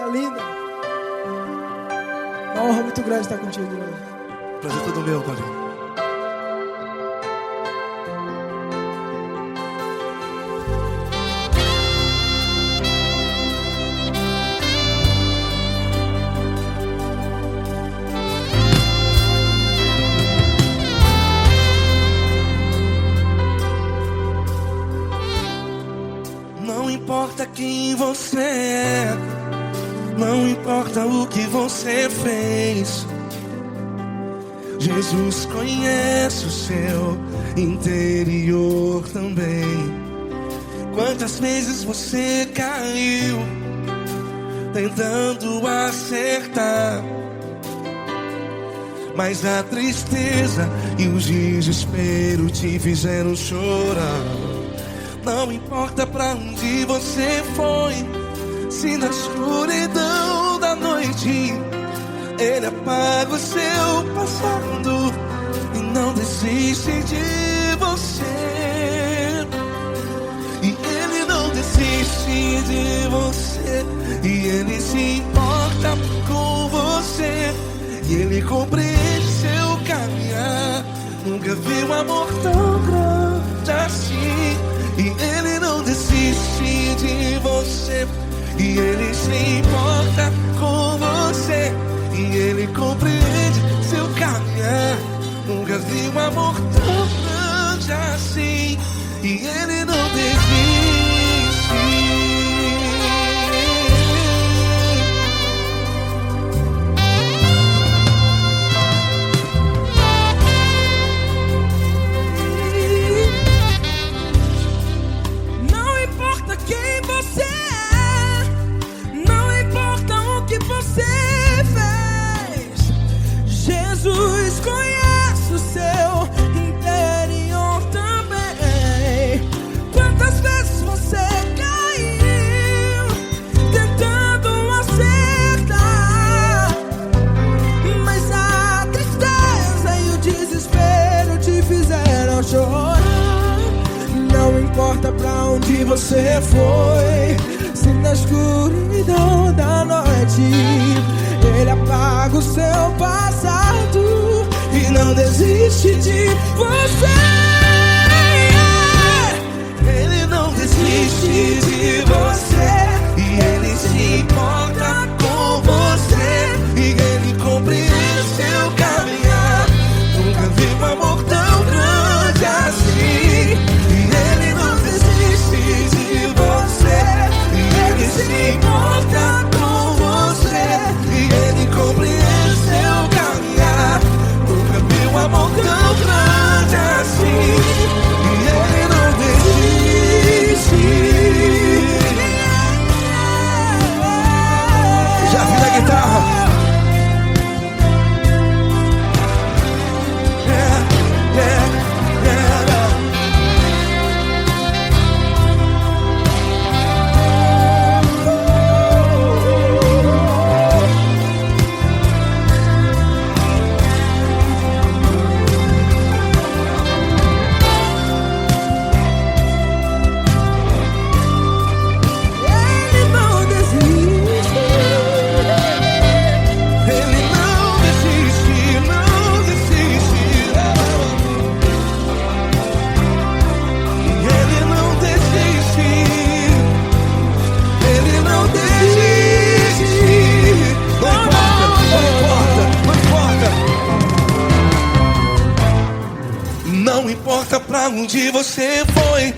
linda. Uma honra muito grande estar contigo hoje. Prazer todo meu, Paulinho. Não importa quem você é, não importa o que você fez, Jesus conhece o seu interior também. Quantas vezes você caiu tentando acertar, mas a tristeza e o desespero te fizeram chorar. Não importa pra onde você foi, se na escuridão da noite Ele apaga o seu passado e não desiste de você. E Ele não desiste de você, e Ele se importa com você, e Ele compreende seu caminhar. Nunca vi um amor tão grande assim. E Ele não desiste de você, e Ele se importa com você, e Ele compreende seu caminhar. Nunca vi um amor tão grande assim. E Ele não desiste. Jesus conhece o seu interior também. Quantas vezes você caiu tentando acertar, mas a tristeza e o desespero te fizeram chorar. Não importa pra onde você foi, se na escuridão da noite Ele apaga o seu passado e não desiste de você. Ele não desiste de você, e Ele se importa com você, e Ele compreende seu caminhar. Nunca vi um amor tão grande assim. E Ele não desiste de você, e Ele se importa com você, e Ele compreende seu caminhar. Nunca vi um amor tão grande assim. E Ele não desiste. Já vi na guitarra. Não importa pra onde você foi,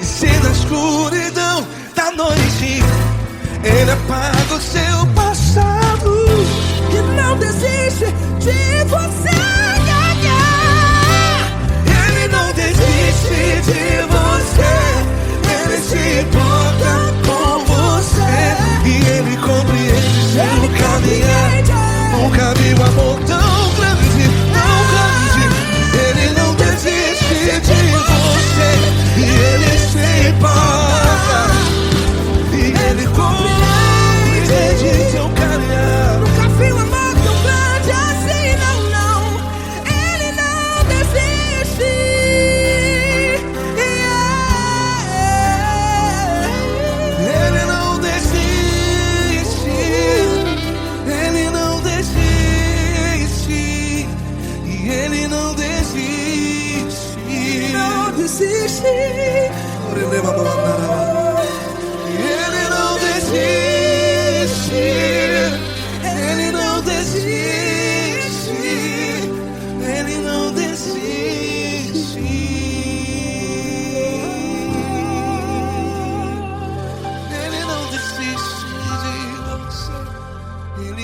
e se na escuridão da noite Ele apaga o seu passado E não desiste de você. Ele não desiste de você, Ele se importa com você, e Ele compreende seu caminhar. Nunca vi um amor tão grande, tão grande. Ele não desiste de você, e Ele se importa, e Ele compreende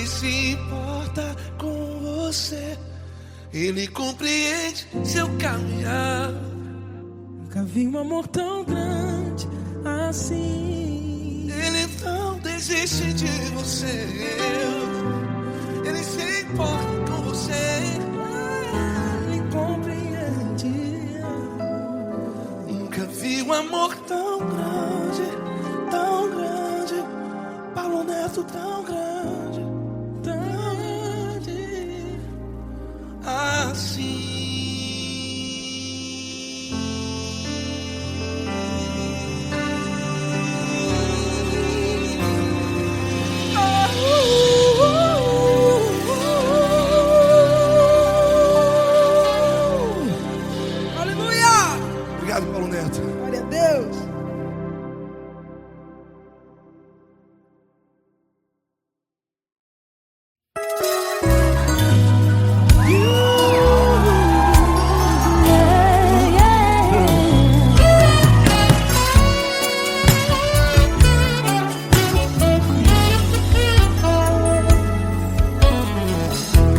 Ele se importa com você. Ele compreende seu caminhar. Nunca vi um amor tão grande assim. Ele não desiste de você. Ele se importa com você. Ele compreende. Nunca vi um amor tão grande, tão grande. Paulo Neto tão grande, tão grande assim. Obrigado, Paulo Neto. Glória a Deus.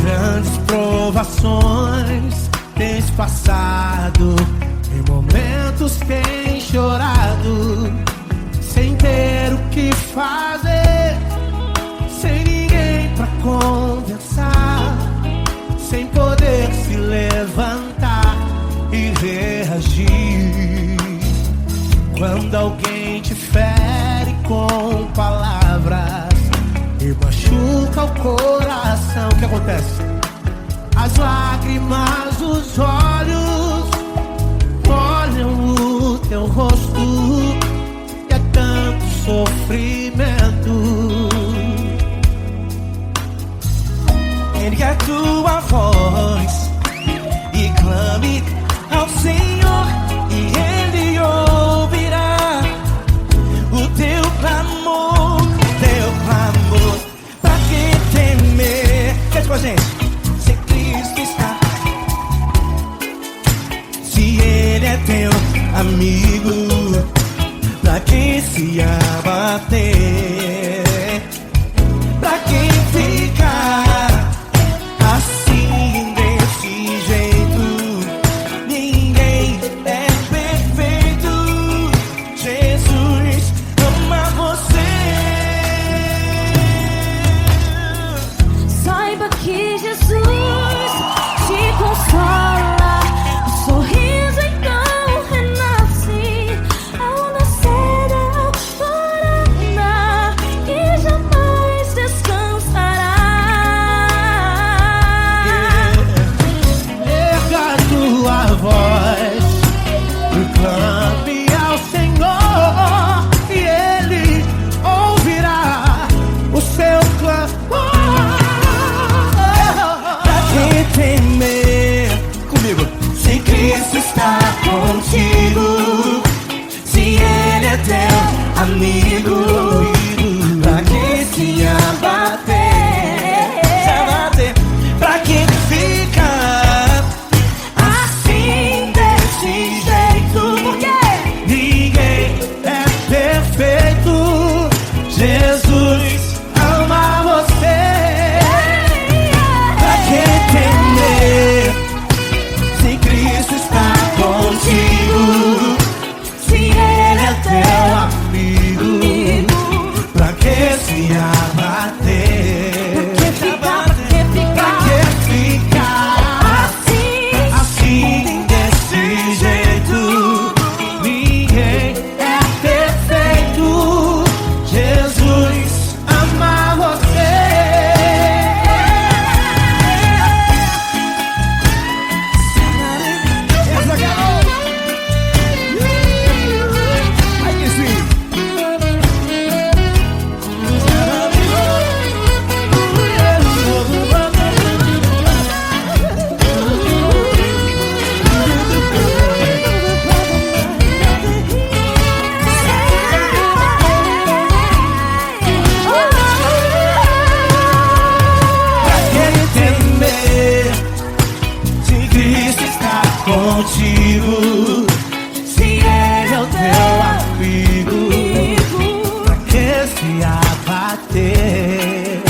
Grandes provações tens passado, em momentos tem chorado, sem ter o que fazer, sem ninguém pra conversar, sem poder se levantar e reagir. Quando alguém te fere com palavras e machuca o coração, o que acontece? As lágrimas dos olhos olham o teu rosto e é tanto sofrimento. Ergue a tua voz e clame ao Senhor e Ele ouvirá o teu clamor, teu clamor. Pra que temer? Cante com a gente. Se Cristo está, se Ele é teu amigo, pra que se abater? Pra que ficar assim desse jeito? Ninguém é perfeito. Jesus ama você. Saiba que Jesus te consola, o sorriso então renasce ao nascer da aurora e jamais descansará. Erga a tua voz, clame ao Senhor e Ele ouvirá o seu clamor. Pra que temer? Comigo. Se Cristo está contigo, se Ele é teu amigo, pra que se abater? Se abater? Pra que ficar assim desse jeito? Porque Ninguém é perfeito. Jesus ama você. Pra que temer? Se Cristo está contigo, se Ele é teu amigo, pra que se abater? Pra que ficar assim desse jeito? Ninguém é perfeito. Jesus ama você. Aí que sim. Pra que temer? Se Cristo está contigo, se Ele é o teu amigo, pra que se abater?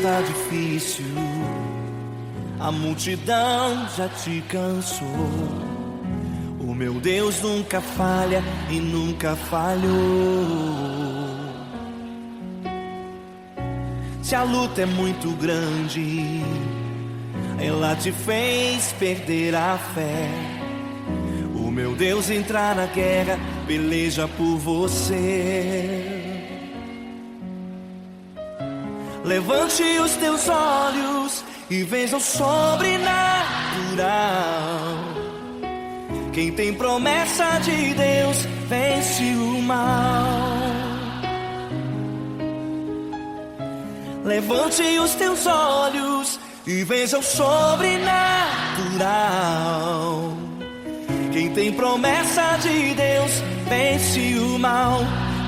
está difícil, a multidão já te cansou. O meu Deus nunca falha e nunca falhou. Se a luta é muito grande, ela te fez perder a fé. O meu Deus entrar na guerra, peleja por você. Levante os teus olhos e veja o sobrenatural. Quem tem promessa de Deus vence o mal. Levante os teus olhos e veja o sobrenatural. Quem tem promessa de Deus vence o mal,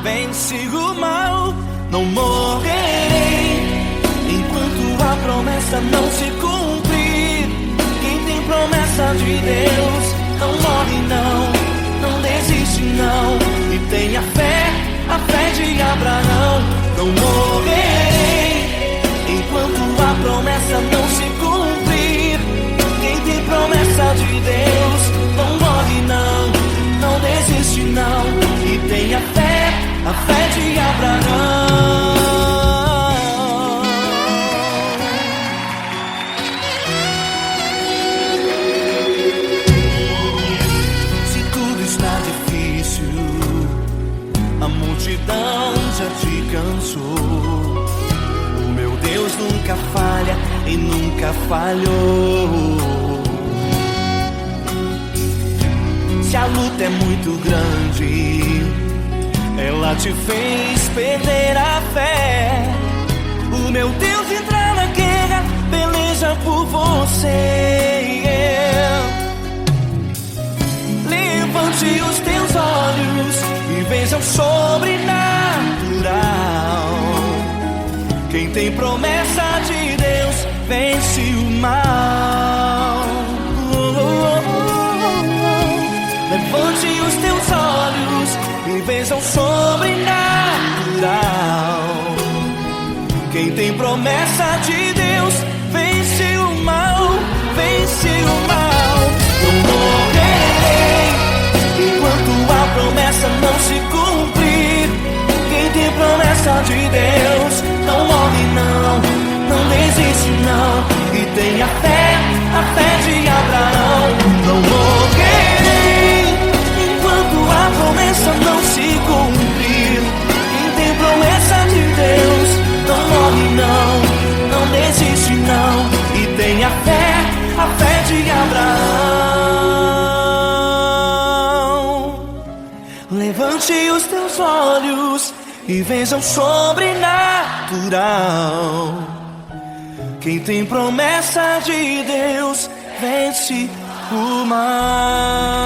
vence o mal. Não morrerei enquanto a promessa não se cumprir. Quem tem promessa de Deus não morre não, não desiste não. E tenha fé, a fé de Abraão. Não morrerei enquanto a promessa não se cumprir. Quem tem promessa de Deus não morre não, não desiste não. E tenha fé, a fé de Abraão. Se tudo está difícil, a multidão já te cansou. O meu Deus nunca falha e nunca falhou. Se a luta é muito grande, ela te fez perder a fé. O meu Deus entra na guerra, peleja por você. Levante os teus olhos e veja o sobrenatural. Quem tem promessa de Deus vence o mal. Levante os teus olhos e veja o sobrenatural. Quem tem promessa de Deus vence o mal, vence o mal. Não morrerei enquanto a promessa não se cumprir. Quem tem promessa de Deus não morre não, não desiste não. E tenha fé, a fé de Abraão. Não morrerei enquanto a promessa não se cumprir. Quem tem promessa de Deus não morre não, não desiste não. E tenha fé, a fé de Abraão. Levante os teus olhos e veja o sobrenatural. Quem tem promessa de Deus vence o mal.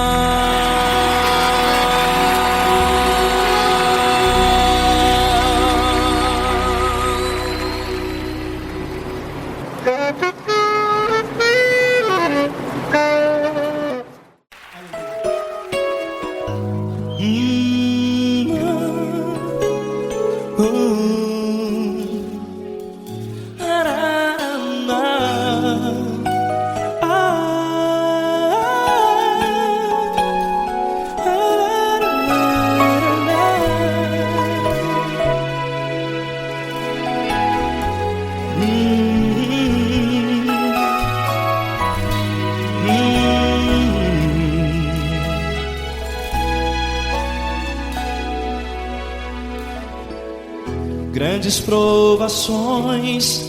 Grandes provações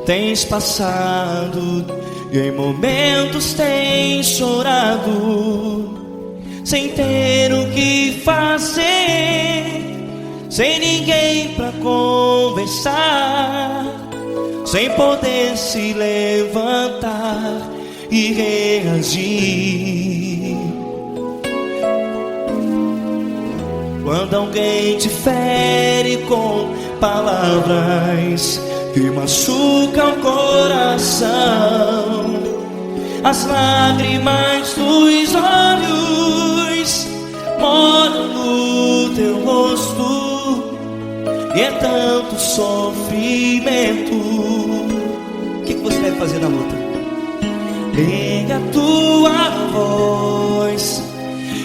tens passado e em momentos tens chorado, sem ter o que fazer, sem ninguém pra conversar, sem poder se levantar e reagir. Quando alguém te fere com palavras que machucam o coração, as lágrimas dos olhos molham no teu rosto e é tanto sofrimento. O que você deve fazer na luta? Pega a tua voz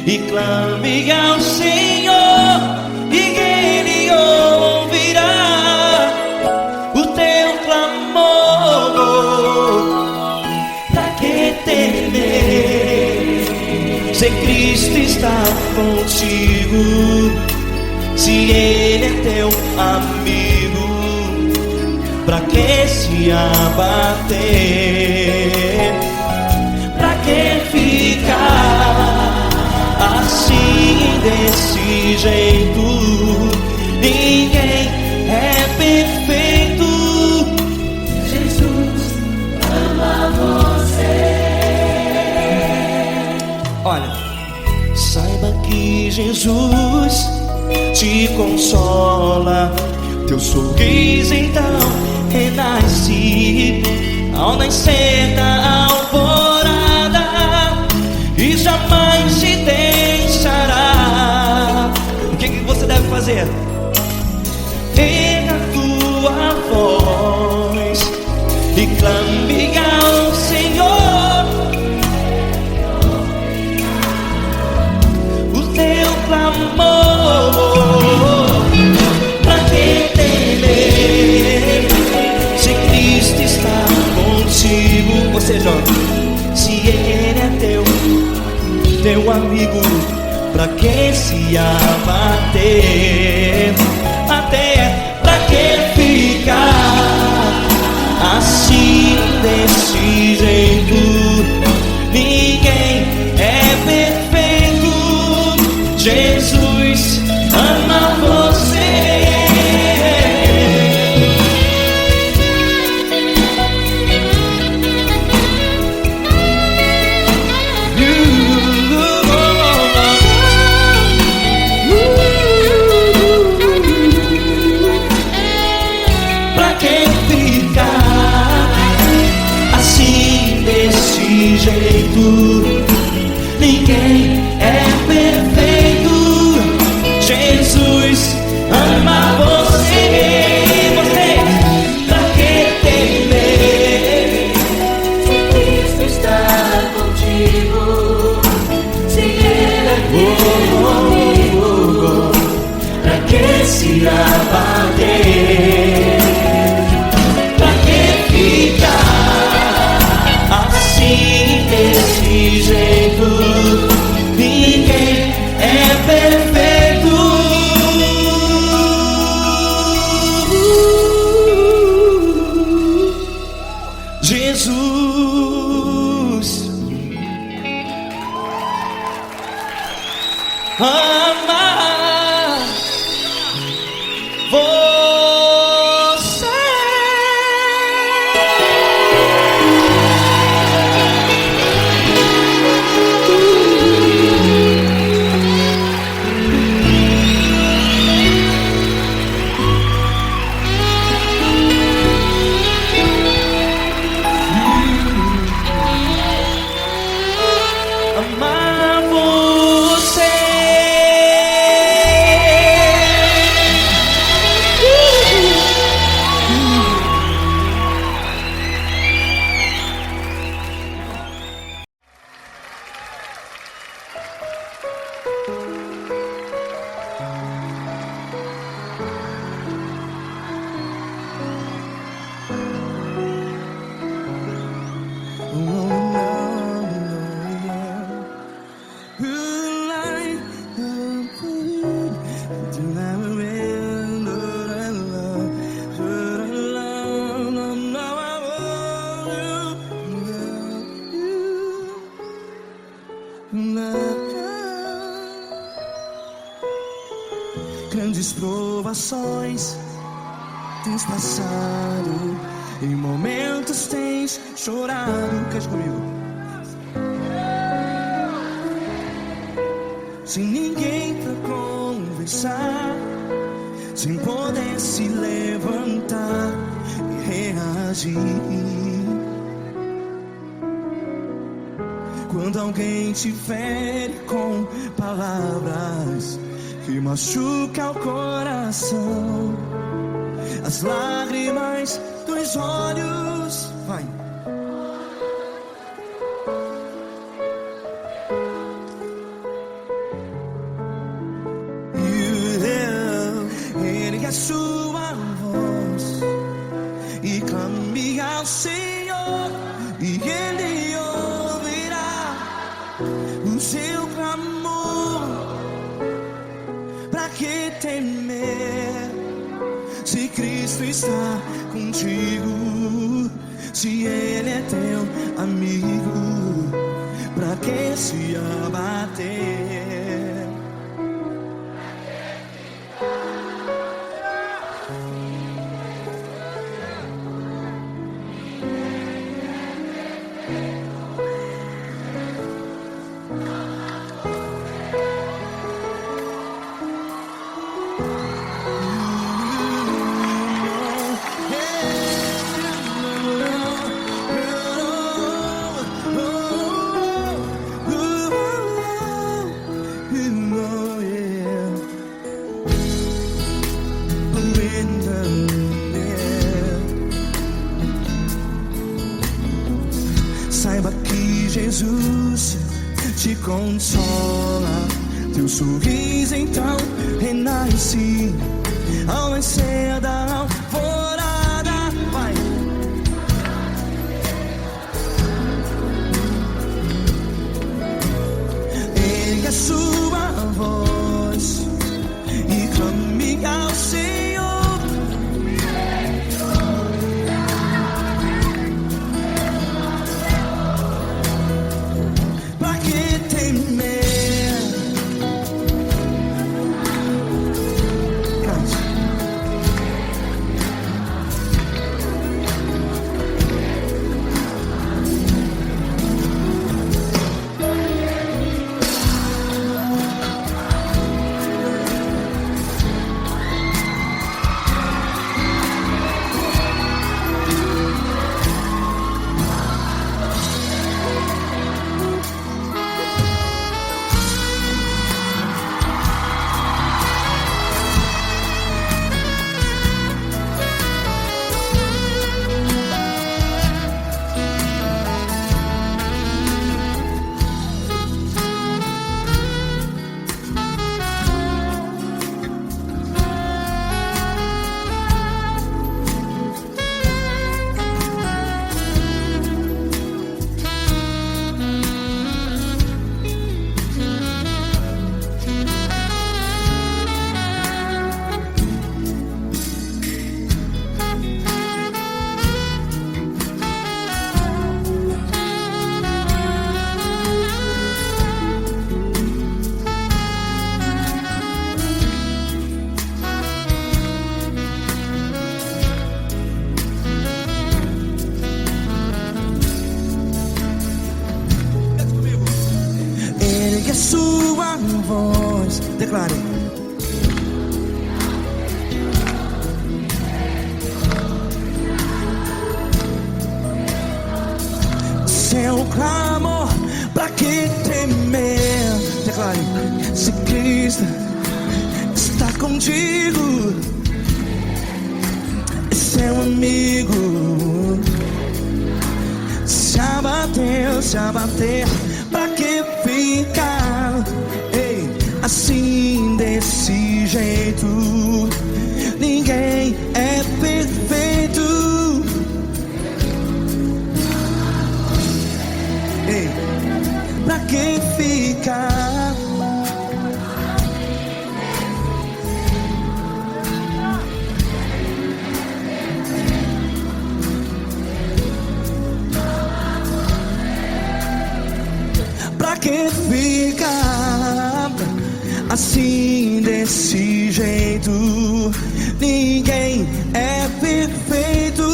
e clame ao Senhor, e Ele ouvirá o teu clamor. Pra que temer, se Cristo está contigo? Se Ele é teu amigo, pra que se abater? Pra que ficar assim, desse jeito? Ninguém é perfeito. Jesus ama você. Olha, saiba que Jesus te consola. Teu sorriso então renasce ao nascer da alvorada, e jamais te deixará. O que você deve fazer? Erga a tua voz e clame ao Senhor, o teu clamor. Pra que temer, se Cristo está contigo? Ou seja, se Ele é teu amigo, pra que se abater? Até pra que ficar assim, desse jeito? Ninguém é perfeito. Jesus ama você. Pra que ficar assim, desse jeito? Ninguém é perfeito. Jesus ama você. Pra que temer, Se Cristo está contigo, se Ele é teu amigo, pra que se abater? Pra que ficar assim, desse jeito? Ninguém é perfeito. Jesus ama você. Amar você. Grandes provações tens passado, em momentos tens chorado. Cante comigo. Sem ninguém pra conversar, sem poder se levantar e reagir. Quando alguém te fere com palavras que machuca o coração, as lágrimas dos olhos. Vai. Ele é sua voz e clame ao Senhor, e Ele ouvirá o seu clamor. Pra que temer, se Cristo está contigo? Se Ele é teu amigo, pra que se abater? Saiba que Jesus te consola, teu sorriso então renasce ao nascer da alvorada. Vai. Ele é sua voz e clame ao Senhor. Ele é sua voz. Declare. Seu clamor, pra que temer? Declare. Se Cristo está contigo, é seu amigo. Se abater, pra que ficar assim desse jeito? Ninguém é perfeito. Pra que ficar? Pra que ficar assim desse jeito? Ninguém é perfeito.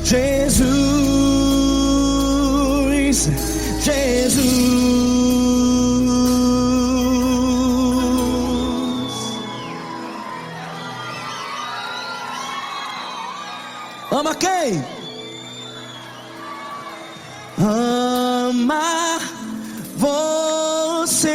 Jesus, ama quem? Ama você.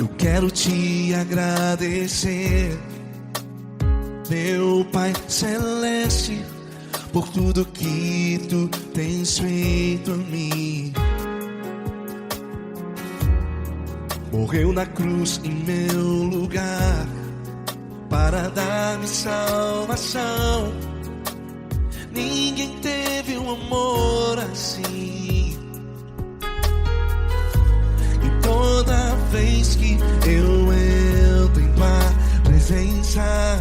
Eu quero te agradecer, meu Pai Celeste, por tudo que tu tens feito a mim. Morreu na cruz em meu lugar para dar-me salvação. Ninguém teve um amor assim. E toda vez que eu entro em tua presença,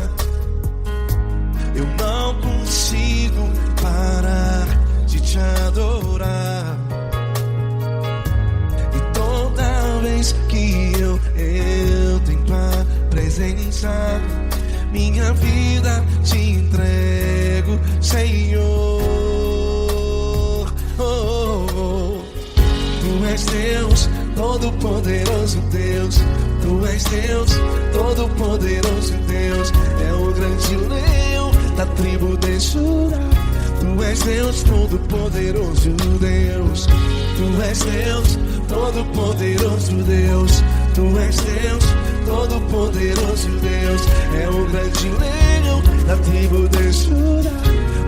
eu não consigo parar de te adorar. E toda vez que eu entro em tua presença, minha vida te entrego, Senhor. Tu és Deus, Todo-Poderoso Deus. Tu és Deus, Todo-Poderoso Deus. É o grande leão da tribo de Judá. Tu és Deus, Todo-Poderoso Deus. Tu és Deus, Todo-Poderoso Deus. Tu és Deus, Todo-Poderoso Deus. É o grande leão da tribo de Judá.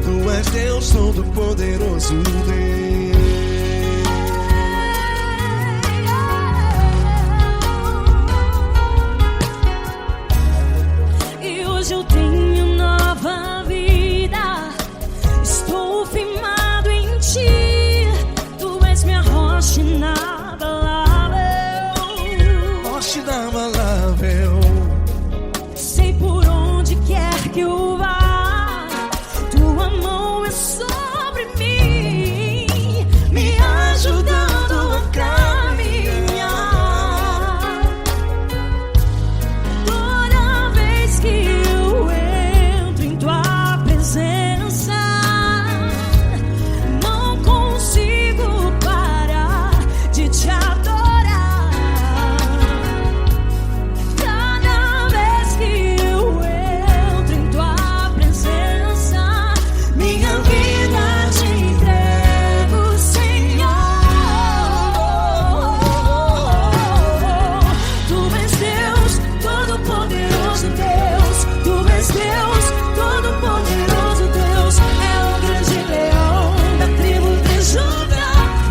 Tu és Deus, Todo-Poderoso Deus. E hoje eu tenho nova vida. Estou firmado em ti. Tu és minha rocha inabalável. Rocha inabalável. Sei por onde quer que eu vá, tua mão é sobre mim, me ajudando a caminhar. Toda vez que eu entro em tua presença, não consigo parar de te adorar. Cada vez que eu entro em tua presença, minha vida te entrego, Senhor. Tu és Deus, Todo-Poderoso Deus. Tu és Deus, Todo-Poderoso Deus. É o grande leão da tribo de Judá.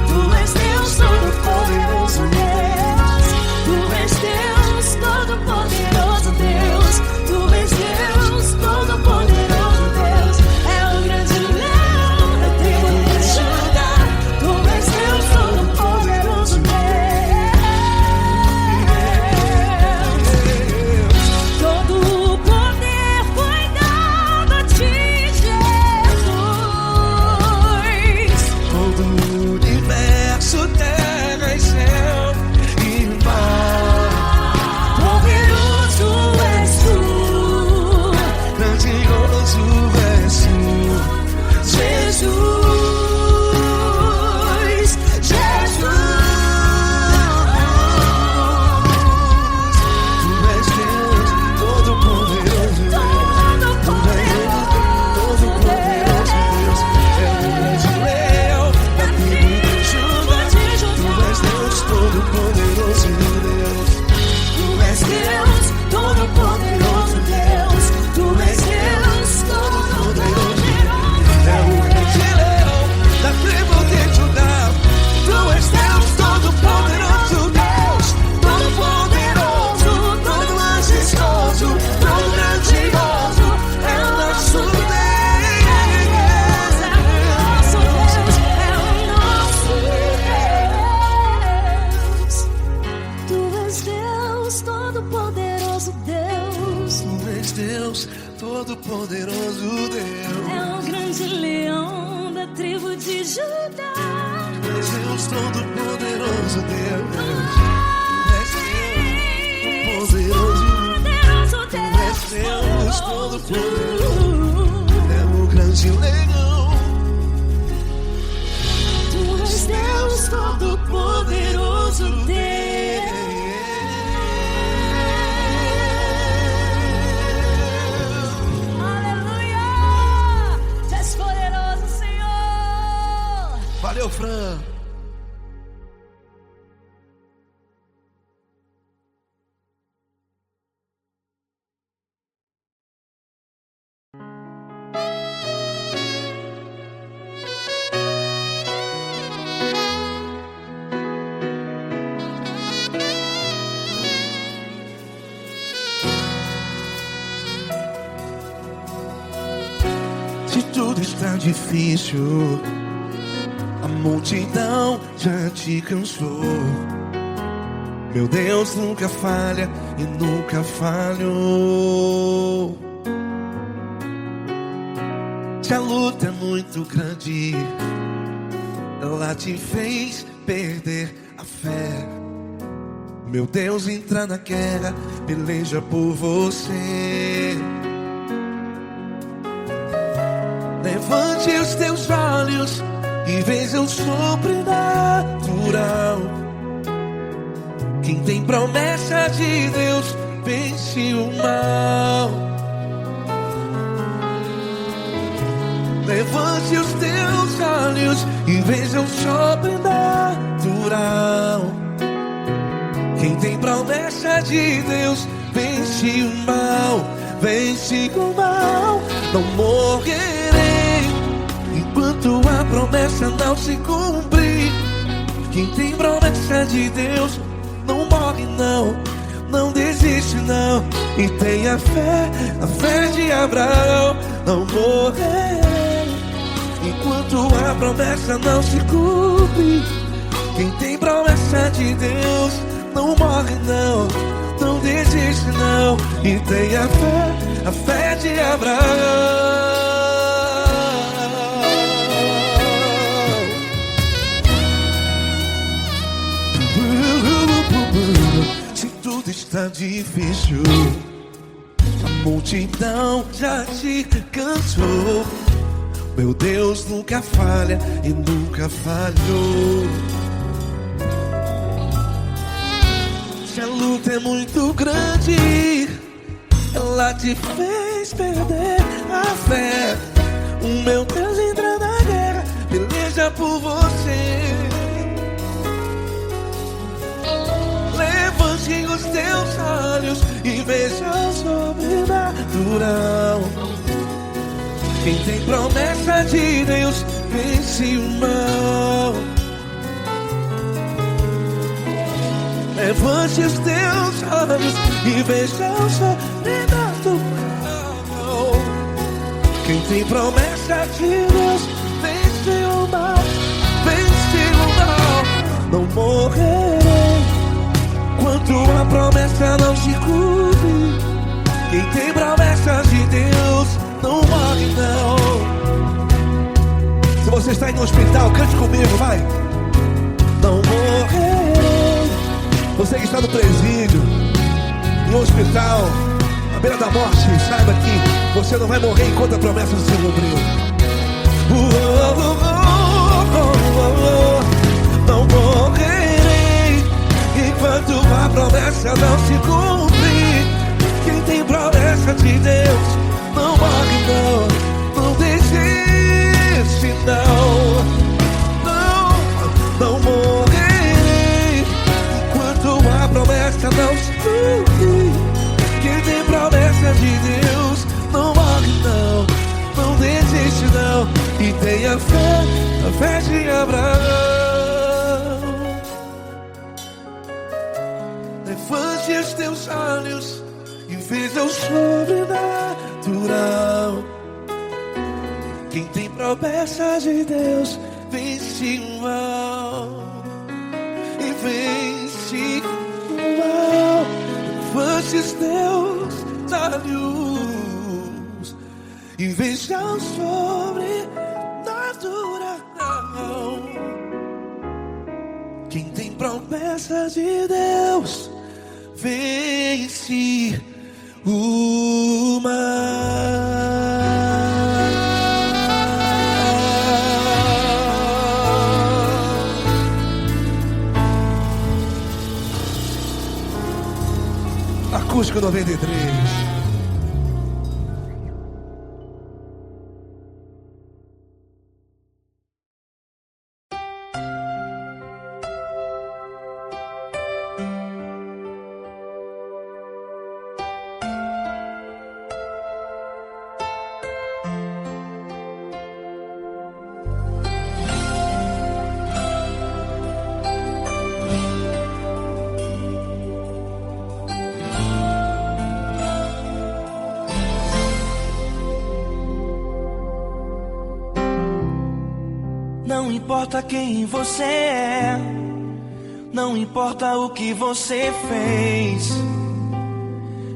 Tu és Deus, Todo-Poderoso Deus. Tu és Deus, Todo-Poderoso Deus. Tu és Deus, Todo-Poderoso Deus. É o grande leão da tribo de Judá. Tu és Deus, Todo-Poderoso Deus. Todo o poder foi dado a ti, Jesus. Todo o universo, terra e céu e mar. Poderoso és tu, Grandioso és tu, Jesus. Jesus. Tu és Deus, Todo-Poderoso Deus. Tu és Deus, Todo-Poderoso Deus. É o grande leão da tribo de Judá. Tu és Deus, Todo-Poderoso Deus. Tu és Deus, Todo-Poderoso Deus. Tu és Deus, Todo-Poderoso É o grande leão da tribo de Judá. Tu és Deus, Todo-Poderoso Deus. Todo-Poderoso, todo majestoso, todo grandioso. É o nosso Deus. é o nosso Deus. Tu és Deus, Todo-Poderoso Deus. Tu és Deus, Todo-Poderoso Deus. É o grande leão da tribo de Judá. Tu és Deus, Todo-Poderoso Deus. Tu és Deus, Todo-Poderoso. Poderoso Tu és Deus, Todo-Poderoso. É o grande leão. Tu és Deus, Todo-Poderoso Deus. Aleluia! Tu és poderoso, Senhor. Valeu, Fran. difícil, a multidão já te cansou. Meu Deus nunca falha e nunca falhou. Se a luta é muito grande, ela te fez perder a fé. Meu Deus entra na guerra, peleja por você. Levante os teus olhos e veja o sobrenatural. Quem tem promessa de Deus vence o mal. Levante os teus olhos e veja o sobrenatural. Quem tem promessa de Deus vence o mal. Vence o mal. Não morrerei enquanto a promessa não se cumprir. Quem tem promessa de Deus não morre não, não desiste não. E tenha fé, a fé de Abraão. Não morrerei enquanto a promessa não se cumpre. Quem tem promessa de Deus não morre não, não desiste não. E tenha fé, a fé de Abraão. Se tudo está difícil, a multidão já te cansou. Meu Deus nunca falha e nunca falhou. Se a luta é muito grande, ela te fez perder a fé. O meu Deus entra na guerra, peleja por você. Levante os teus olhos e veja o sobrenatural. Quem tem promessa de Deus vence o mal. Levante os teus olhos e veja o sobrenatural. Quem tem promessa de Deus vence o mal. Vence o mal. Não morrerei enquanto a promessa não se cumpre. Quem tem promessa de Deus não morre não. Se você está aí no hospital, cante comigo, vai. Não morrerei. Você que está no presídio, no hospital, à beira da morte, saiba que você não vai morrer enquanto a promessa não se cumpriu. Não morrerei enquanto a promessa não se cumprir. Quem tem promessa de Deus não morre não, não desiste não. Não morrerei enquanto a promessa não se cumprir. Quem tem promessa de Deus não morre não, não desiste não. E tenha fé, a fé de Abraão. Levante os teus olhos e veja o sobrenatural. Quem tem promessa de Deus vence o mal. E vence o mal. Levante os teus olhos e veja o sobrenatural. Quem tem promessa de Deus vence o mal. Acústico 93. Não importa quem você é, não importa o que você fez,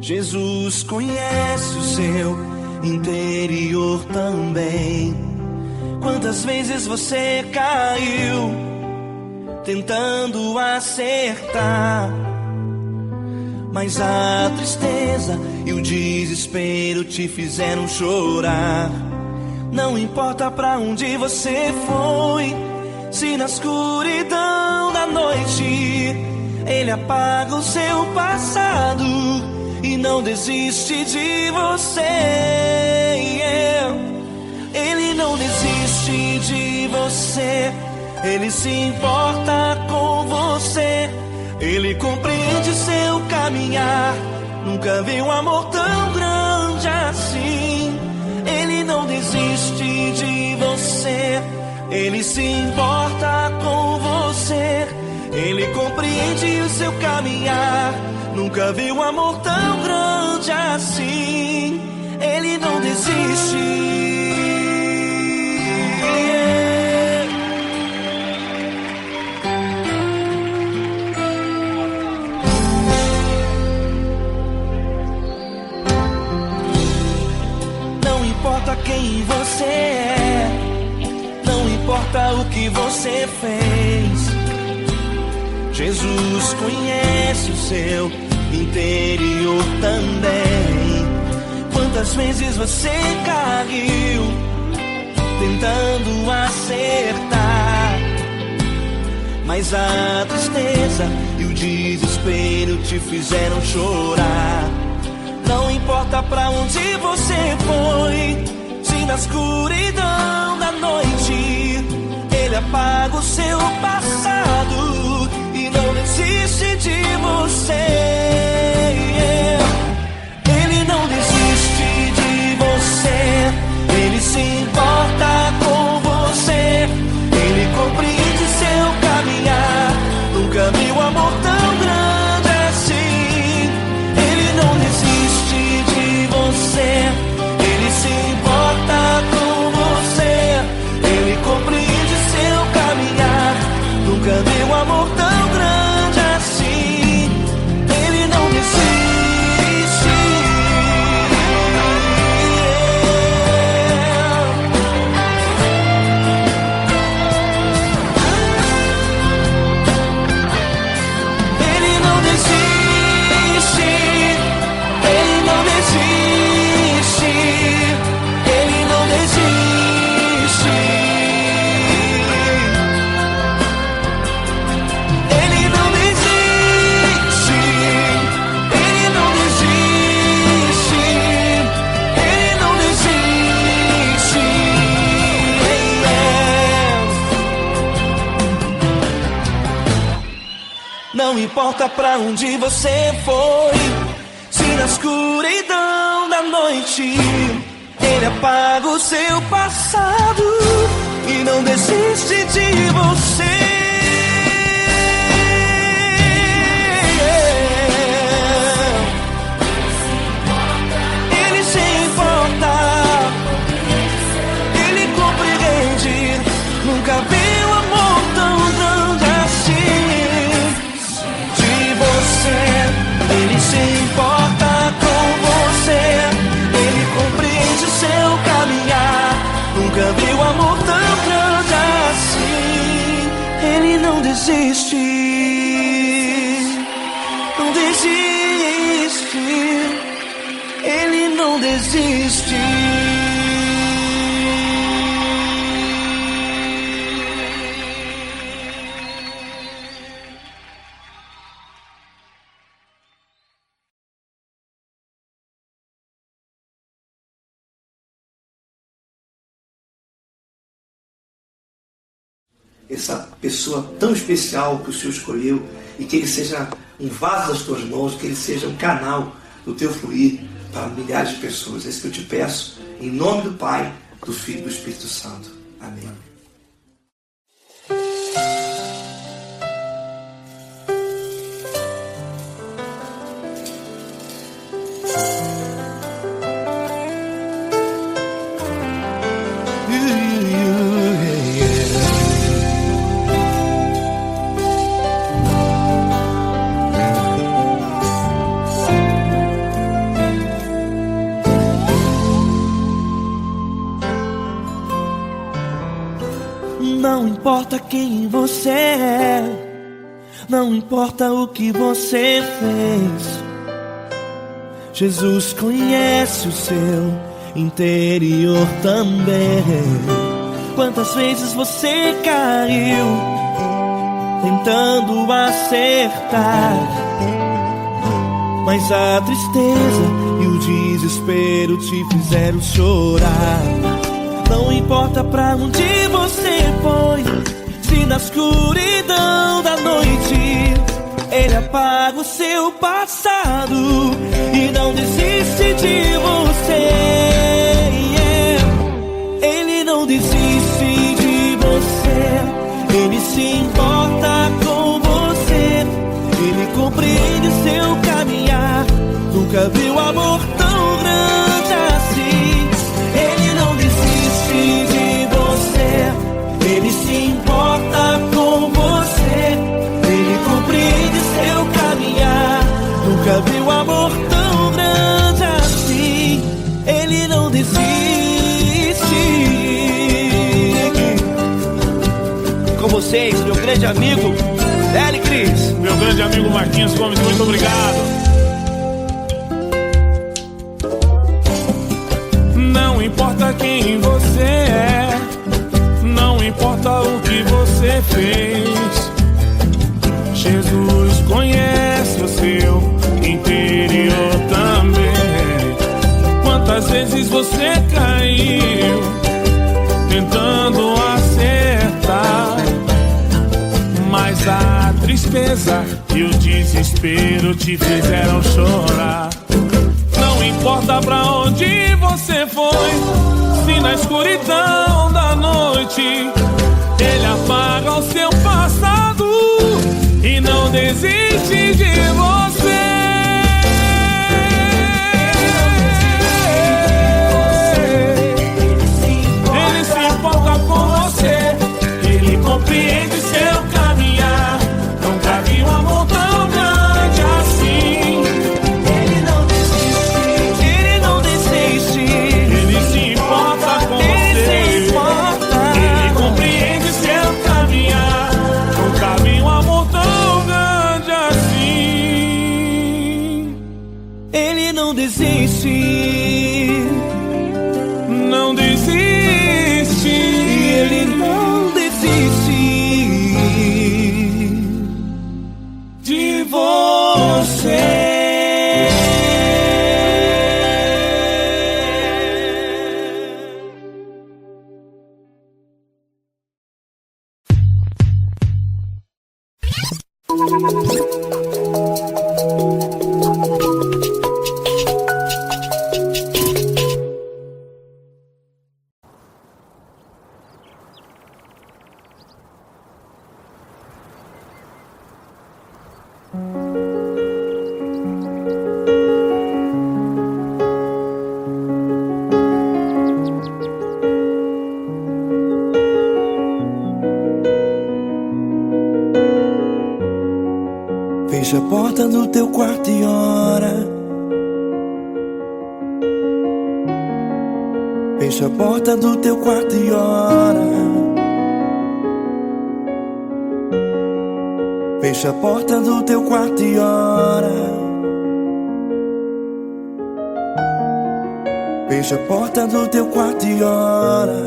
Jesus conhece o seu interior também. Quantas vezes você caiu tentando acertar, mas a tristeza e o desespero te fizeram chorar. Não importa pra onde você foi, se na escuridão da noite Ele apaga o seu passado e não desiste de você. Ele não desiste de você, Ele se importa com você, Ele compreende seu caminhar. Nunca vi um amor tão grande assim. Ele não desiste de você, Ele se importa com você, Ele compreende o seu caminhar. Nunca vi um amor tão grande assim. Ele não desiste. Não importa quem você é, não importa o que você fez, Jesus conhece o seu interior também. Quantas vezes você caiu tentando acertar, mas a tristeza e o desespero te fizeram chorar. Não importa pra onde você foi, se na escuridão da noite Ele apaga o seu passado e não desiste de você. Ele não desiste de você, Ele se importa com você, Ele compreende seu caminhar. Nunca vi um amor tão grande assim. Ele não desiste de você, Ele se importa com você, Ele compreende seu caminhar. Nunca vi um amor tão grande assim. Ele não desiste. Ele não desiste. Ele não desiste. Ele não desiste. Ele não desiste. Ele não desiste. Ele não desiste. Não importa pra onde você foi, se na escuridão da noite Ele apaga o seu passado e não desiste de você. Ele se importa, Ele compreende. Nunca vi um amor tão grande assim. De você, Ele se importa com você, Ele compreende seu caminhar. Nunca vi um amor tão grande assim. Ele não desiste, não desiste. Ele não desiste. Essa pessoa tão especial que o Senhor escolheu, e que Ele seja um vaso das tuas mãos, que Ele seja um canal do teu fluir para milhares de pessoas. É isso que eu te peço, em nome do Pai, do Filho e do Espírito Santo. Amém. importa quem você é, não importa o que você fez, Jesus conhece o seu interior também. Quantas vezes você caiu tentando acertar, mas a tristeza e o desespero te fizeram chorar. Não importa pra onde você foi, se na escuridão da noite Ele apaga o seu passado e não desiste de você. Ele não desiste de você, Ele se importa com você, Ele compreende seu caminhar. Nunca viu amor tão grande assim. Ele não desiste de você, Ele se importa com você, Ele compreende seu caminhar. Nunca viu amor tão grande assim. Ele não desiste. Com vocês, meu grande amigo L. Cris. Meu grande amigo Marquinhos Gomes, muito obrigado. Não importa quem você é, não importa o que você fez, Jesus conhece o seu interior também. Quantas vezes você caiu tentando acertar, mas a tristeza e o desespero te fizeram chorar. Não importa pra onde você foi, se na escuridão da noite Ele apaga o seu passado e não desiste de você. Ele se importa com você, Ele compreende seu caminhar. Nunca vi um amor tão grande assim. Ele não desiste, Ele não desiste. Ele se importa com você, Ele compreende seu caminhar. Nunca vi um amor tão grande assim. Ele não desiste, não desiste. Ele não desiste De você. Fecha a porta do teu quarto e ora. Fecha a porta do teu quarto e ora. Fecha a porta do teu quarto e ora. Fecha a porta do teu quarto e ora.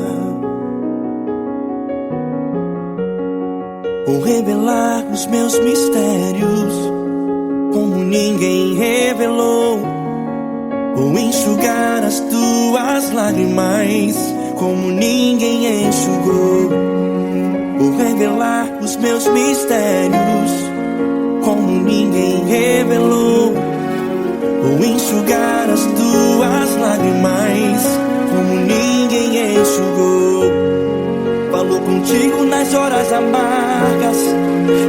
Vou revelar os meus mistérios como ninguém revelou. Vou enxugar as tuas lágrimas como ninguém enxugou. Vou revelar os meus mistérios como ninguém revelou. Vou enxugar as tuas lágrimas como ninguém enxugou. Falo contigo nas horas amargas,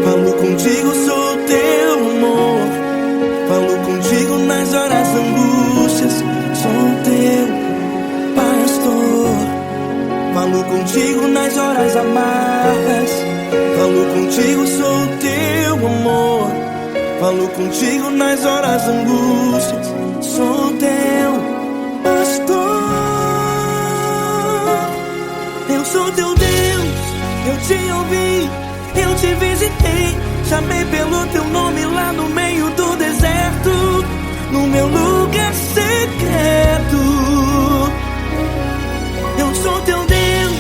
falo contigo, sou teu amor. Falo contigo nas horas angústias, sou teu pastor. Falo contigo nas horas amargas, falo contigo, sou teu amor. Falo contigo nas horas angústias, sou teu pastor. Eu sou teu Deus, Eu te ouvi, eu te visitei, chamei pelo teu nome lá no meio do deserto, no meu lugar secreto. Eu sou teu Deus,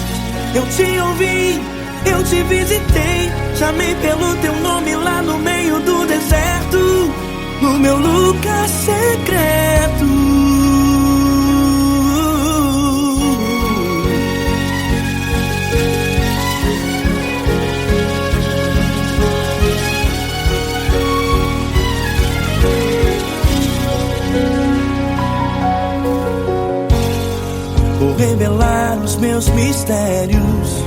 eu te ouvi, eu te visitei, chamei pelo teu nome lá no meio do deserto, no meu lugar secreto. Vou revelar os meus mistérios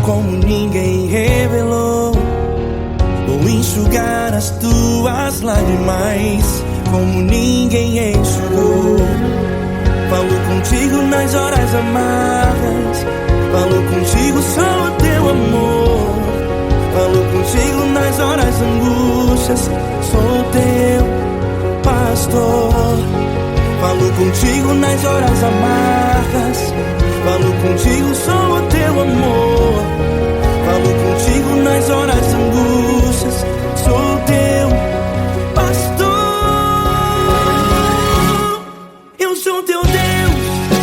como ninguém revelou. Vou enxugar as tuas lágrimas como ninguém enxugou. Falo contigo nas horas amargas, falo contigo só o teu amor. Falo contigo nas horas angústias, sou teu pastor. Falo contigo nas horas amargas, falo contigo só o teu amor. Falo contigo nas horas angústias, sou teu pastor. Eu sou teu Deus,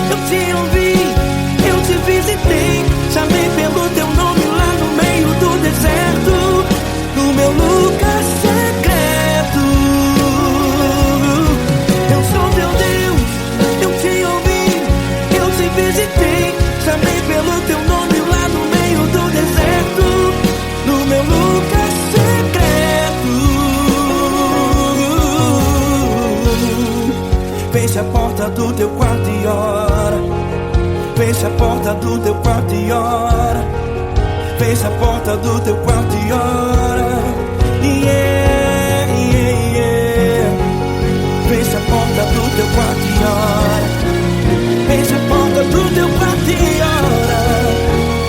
eu te ouvi, eu te visitei, chamei pelo teu nome lá no meio do deserto, no meu lugar secreto. Eu sou teu Deus, eu te ouvi, eu te visitei, chamei pelo teu nome lá no meio do deserto, no meu lugar secreto. Fecha a porta do teu quarto e ora. Fecha a porta do teu quarto e ora. Fecha a porta do teu quarto e ora. Yeah, yeah, yeah. Fecha a porta do teu quarto e ora. Fecha a porta do teu quarto e ora.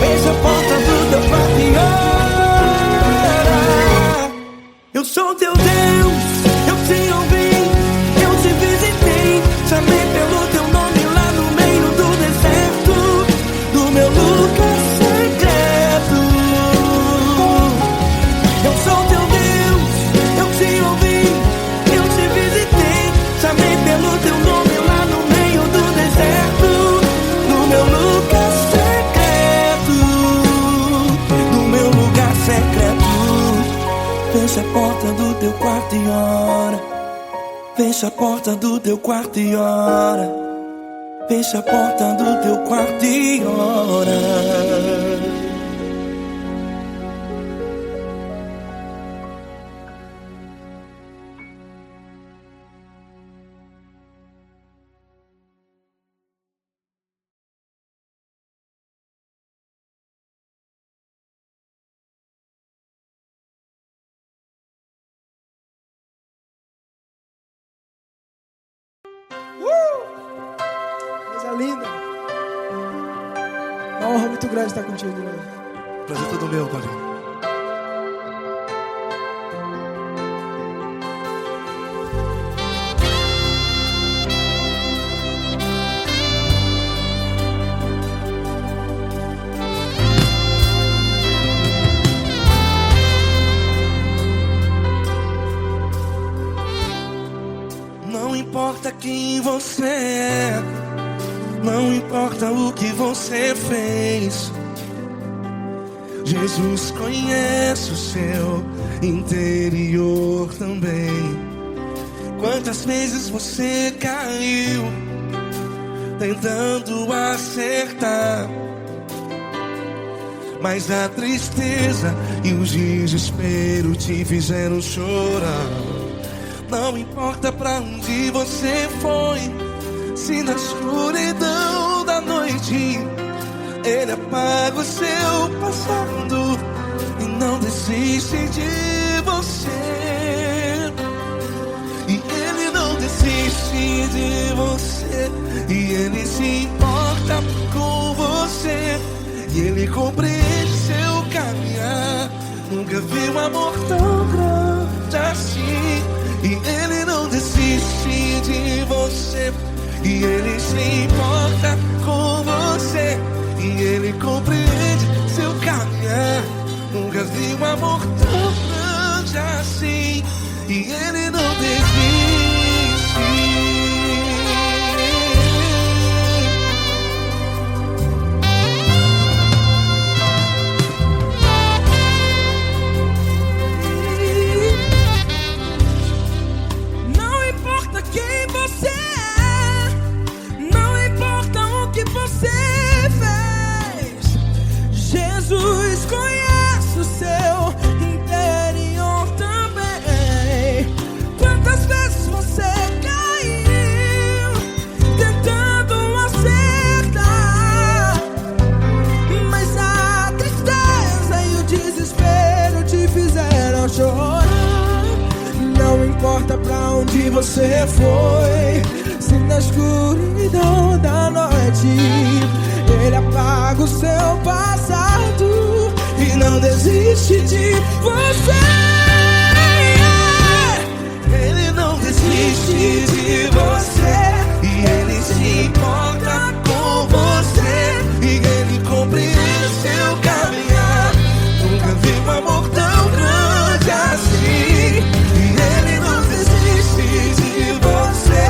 Fecha a porta do teu quarto e ora. Eu sou teu Deus, eu te ouvi, eu te visitei, chamei pelo teu nome lá no meio do deserto, do meu lugar secreto. Eu sou teu Deus, eu te ouvi, eu te visitei, chamei pelo teu nome lá no meio do deserto, no meu lugar secreto, no meu lugar secreto. Fecha a porta do teu quarto e ora. Fecha a porta do teu quarto e ora. Fecha a porta do teu quarto e ora. Coisa linda. Uma honra muito grande estar contigo, irmão. Prazer todo meu, Paulinho. Não importa quem você é, não importa o que você fez, Jesus conhece o seu interior também. Quantas vezes você caiu tentando acertar, mas a tristeza e o desespero te fizeram chorar. Não importa pra onde você foi, se na escuridão da noite Ele apaga o seu passado e não desiste de você. E Ele não desiste de você, e Ele se importa com você, e Ele compreende seu caminhar. Nunca vi um amor tão grande assim. E Ele não desiste de você, e Ele se importa com você, e Ele compreende seu caminho. Ele não desiste. Não importa quem você é, não importa o que você fez, Jesus conhece o seu interior também. Quantas vezes você caiu tentando acertar, mas a tristeza e o desespero te fizeram chorar. Não importa pra onde você foi, se na escuridão da noite Ele apaga o seu passado e não desiste de você. Ele não desiste de você, e Ele se importa com você, e Ele compreende seu caminhar. Nunca vi um amor tão grande assim. E Ele não desiste de você,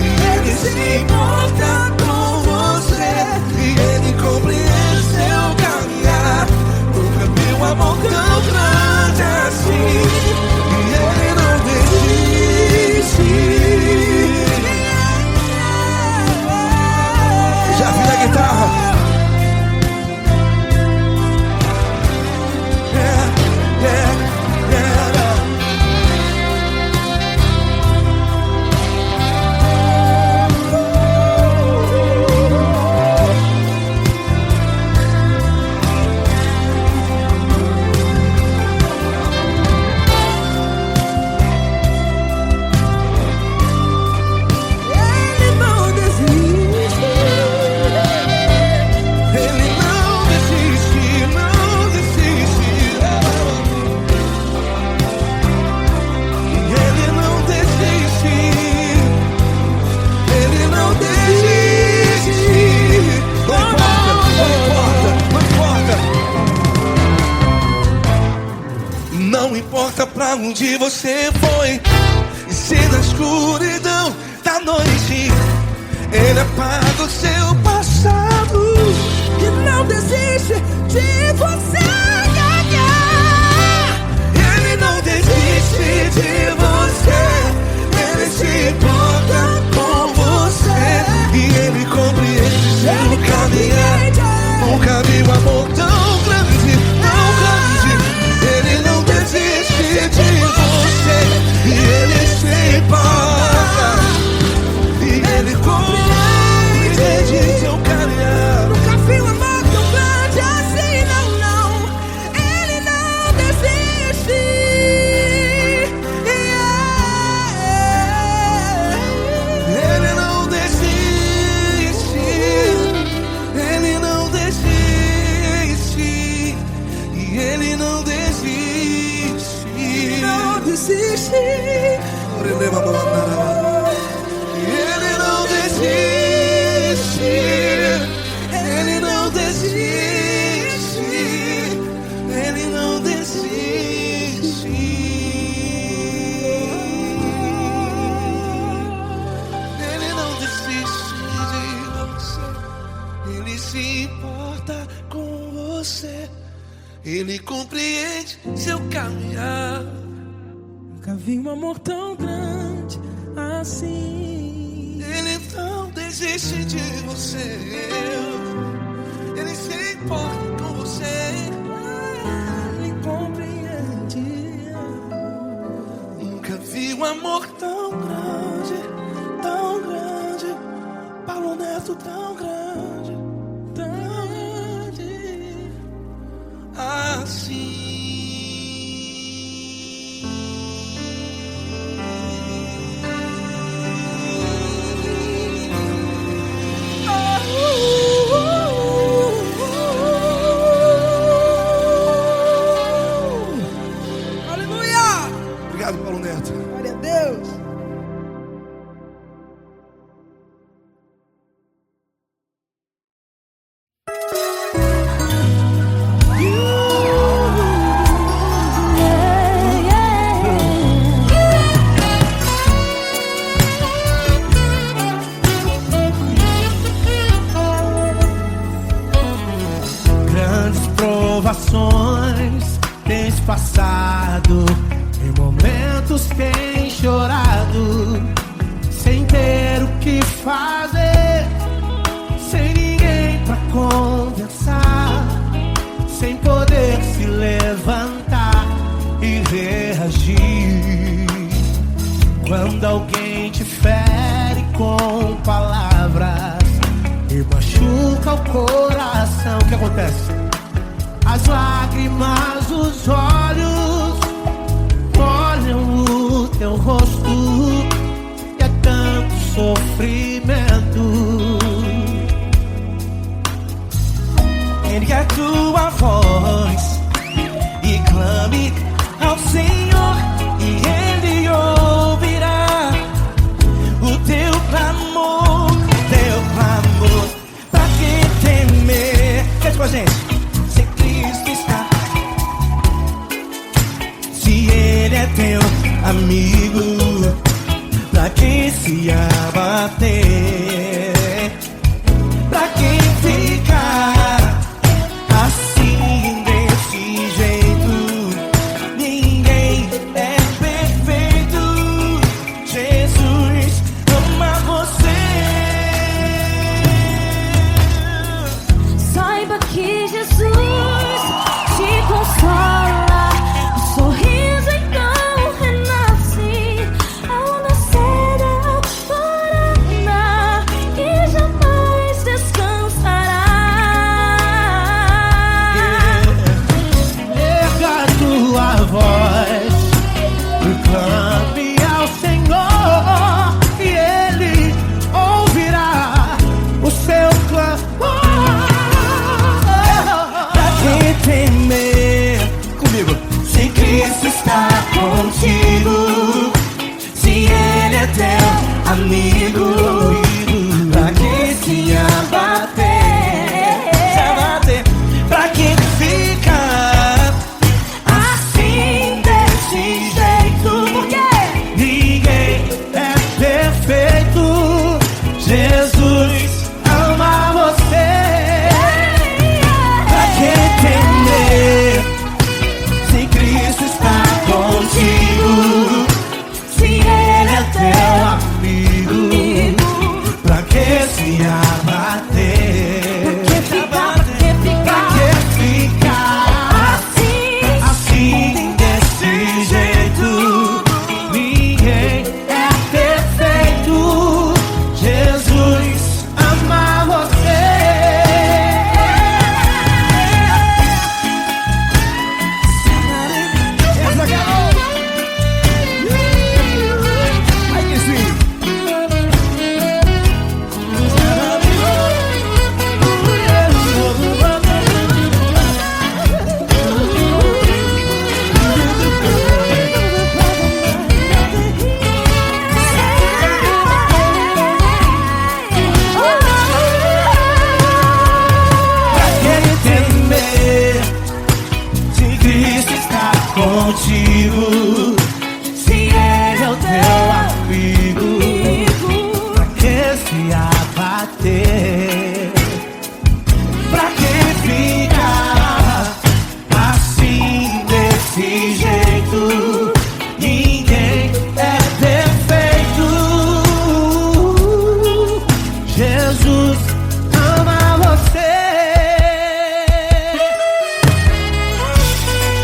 e Ele se importa com você, e Ele compreende seu caminhar. Nunca vi um amor tão grande assim. E Ele não desiste. Já vi a guitarra. Ele não desiste. Ele não desiste, não desiste. Ele não desiste. Ele não desiste. Não importa, não importa, não importa. Não importa pra onde você foi, e se na escuridão da noite Ele apaga o seu passado. E não desiste de você. Ele não desiste de você. Ele se importa com você, e Ele compreende seu caminhar. Nunca vi um amor tão grande, tão grande. Ele não desiste de você, e Ele se importa, e Ele compreende seu caminhar. Nunca vi um amor tão grande assim, não, não. Ele não desiste. Ele não desiste. Ele não desiste. E Ele não desiste. Não desiste. Ele não desiste. Ele não desiste. Ele não desiste. Ele não desiste de você. Ele se importa com você. Ele compreende seu caminhar. Nunca vi um amor tão grande assim. Ele não desiste de você. Ele se importa com você. Ele compreende. Nunca vi um amor tão grande, tão grande. Paulo Neto tão grande, tão grande assim. Aleluia! Obrigado, Paulo Neto. Glória a Deus. provações tens passado, em momentos tens chorado, sem ter o que fazer, sem ninguém pra conversar, sem poder se levantar e reagir. Quando alguém te fere com palavras e machuca o coração, o que acontece? As lágrimas dos olhos molham o teu rosto, e é tanto sofrimento. Ergue a tua voz e clame ao Senhor, e Ele ouvirá o teu clamor, pra que temer? Cante com a gente. Se Cristo está, se Ele é teu amigo, pra que se abater? Pra que ficar assim desse jeito? Ninguém é perfeito. Jesus ama você. Saiba que Jesus te consola, o sorriso então renasce ao nascer da alvorada e jamais descansará. Erga a tua voz e clame ao Senhor, e Ele ouvirá o seu clamor. Pra que temer? Comigo. Se Cristo está contigo, se Ele é teu amigo, pra que se abater? Pra que ficar assim desse jeito? Porque Ninguém é perfeito. Jesus ama você. Pra que temer? Se Cristo está contigo, se Ele é Teu amigo, pra que se abater? Pra que ficar assim desse jeito? Ninguém é perfeito. Jesus ama você. Ai, que sim. Pra que temer? Se Cristo está contigo, se Ele é o teu amigo, pra que se abater? Pra que ficar assim desse jeito? Ninguém é perfeito. Jesus ama você.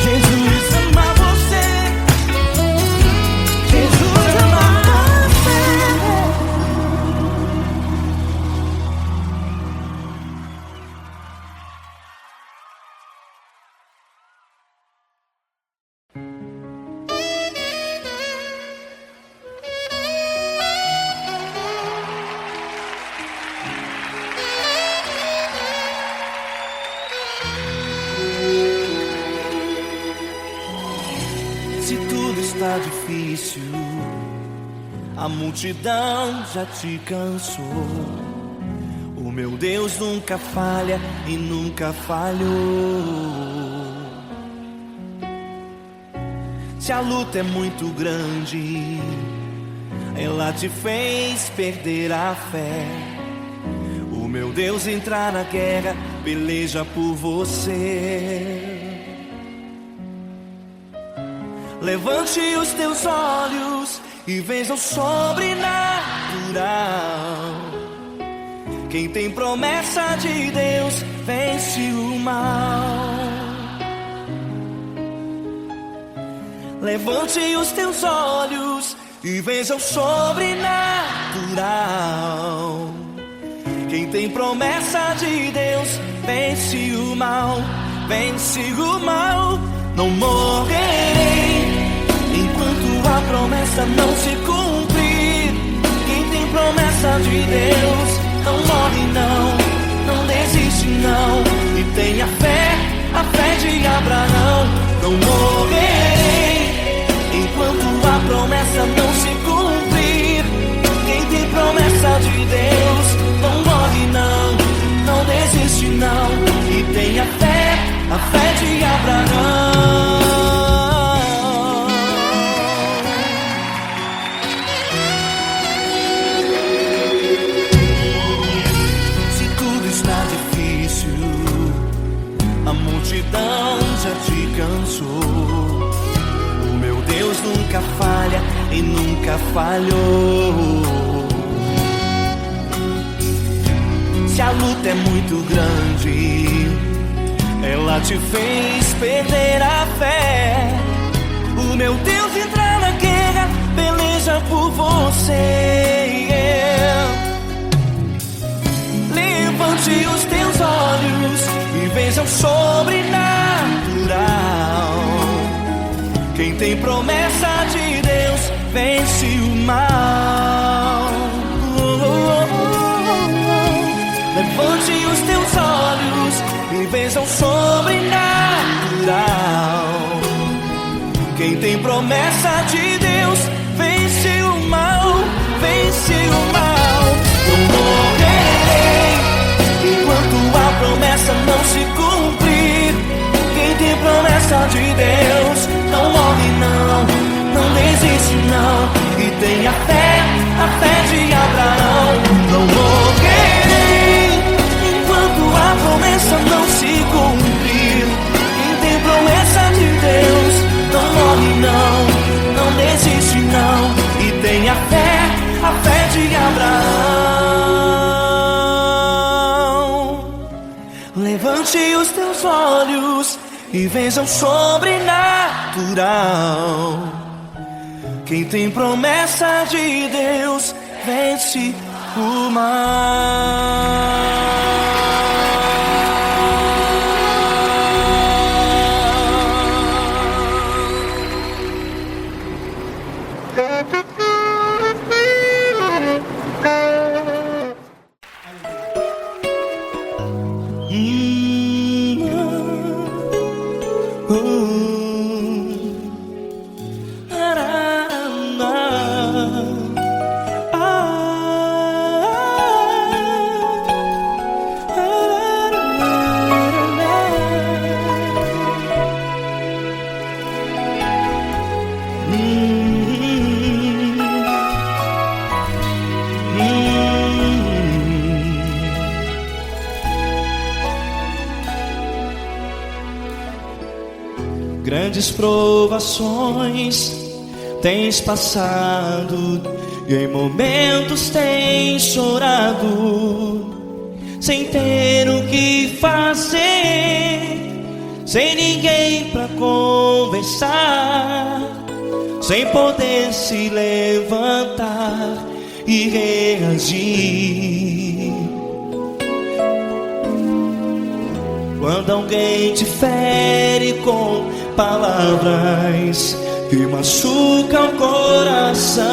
Jesus ama você. Jesus ama você. Se tudo está difícil, a multidão já te cansou. O meu Deus nunca falha e nunca falhou. Se a luta é muito grande, ela te fez perder a fé. O meu Deus entrar na guerra peleja por você. Levante os teus olhos e veja o sobrenatural. Quem tem promessa de Deus vence o mal. Levante os teus olhos e veja o sobrenatural. Quem tem promessa de Deus vence o mal, vence o mal. Não morrerei enquanto a promessa não se cumprir. Quem tem promessa de Deus não morre não, não desiste não. E tenha fé, a fé de Abraão. Não morrerei enquanto a promessa não se cumprir. Quem tem promessa de Deus não morre não, não desiste não. E tenha fé, a fé de Abraão. Se tudo está difícil, a multidão já te cansou. O meu Deus nunca falha e nunca falhou. Se a luta é muito grande, ela te fez perder a fé. O meu Deus entra na guerra, peleja por você. Levante os teus olhos e veja o sobrenatural. Quem tem promessa de Deus vence o mal. Levante os teus olhos e veja o sobrenatural. Quem tem promessa de Deus vence o mal, vence o mal. Não morrerei enquanto a promessa não se cumprir. Quem tem promessa de Deus não morre não, não desiste não. E tenha fé, a fé de Abraão. Não morrerei enquanto a promessa não se cumprir. Quem tem promessa de Deus não morre não, não desiste não. E tenha fé, a fé de Abraão. Levante os teus olhos e veja o sobrenatural. Quem tem promessa de Deus vence o mal. Grandes provações tens passado e em momentos tens chorado, sem ter o que fazer, sem ninguém pra conversar, sem poder se levantar e reagir. Quando alguém te fere com palavras que machucam o coração,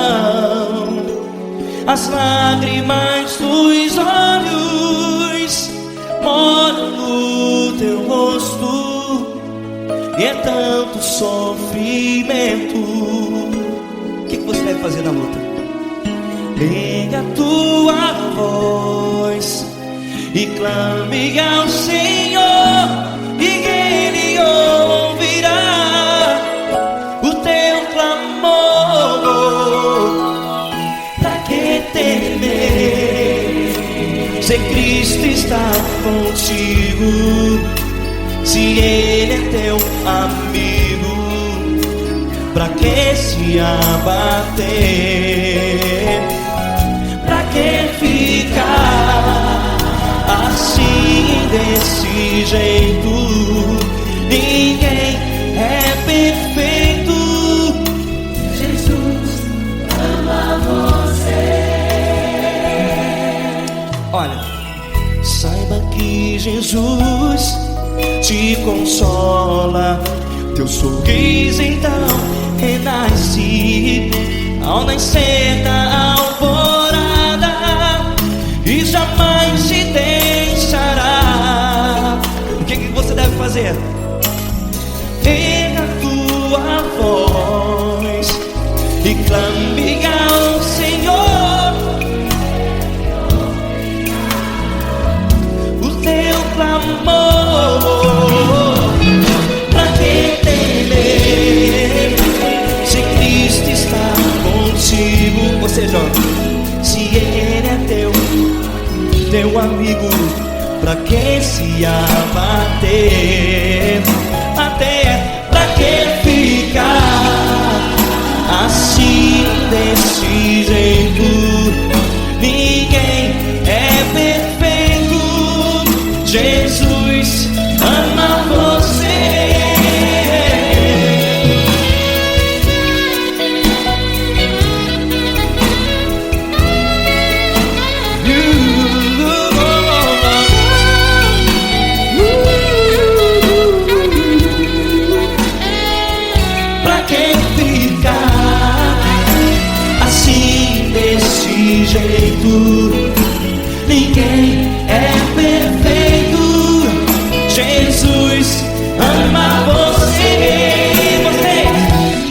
as lágrimas dos olhos molham no teu rosto, e é tanto sofrimento. O que você deve fazer na luta? Erga a tua voz e clame ao Senhor, e Ele ouvirá o teu clamor. Pra que temer? se Cristo está contigo, se Ele é teu amigo, pra que se abater? Pra que ficar assim desse jeito? Ninguém é perfeito. Jesus ama você. Olha, saiba que Jesus te consola. Teu sorriso então renasce ao nascer da alvorada e jamais te deixará. O que você deve fazer? Erga a tua voz e clame ao Senhor. O teu clamor, pra que temer se Cristo está contigo? Ou seja, se Ele é teu amigo, pra que se abater? Até pra que ficar assim desse jeito? Ninguém é perfeito. Jesus ama você. Pra que ficar assim desse jeito? Ninguém é perfeito. Jesus ama você.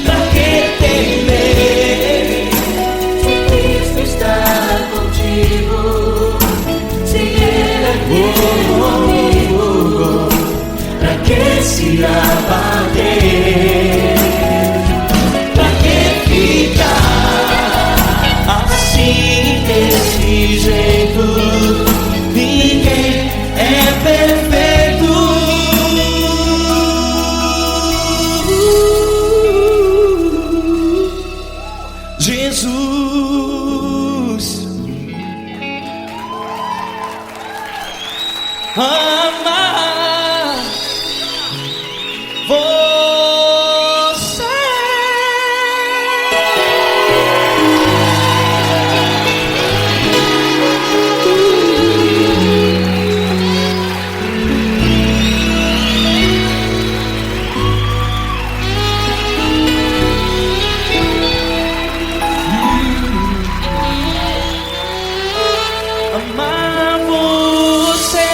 Pra que temer? Se Cristo está contigo, se Ele é teu amigo, Pra que se abater? Pra que ficar assim desse jeito? Ninguém é perfeito. Jesus ama você. Amar você.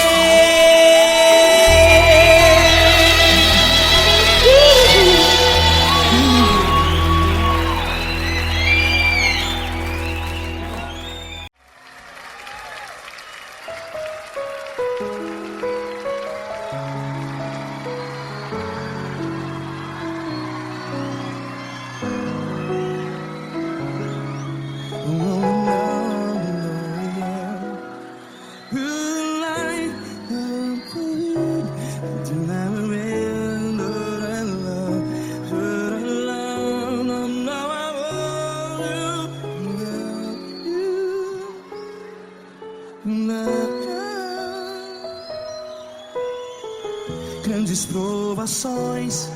Grandes provações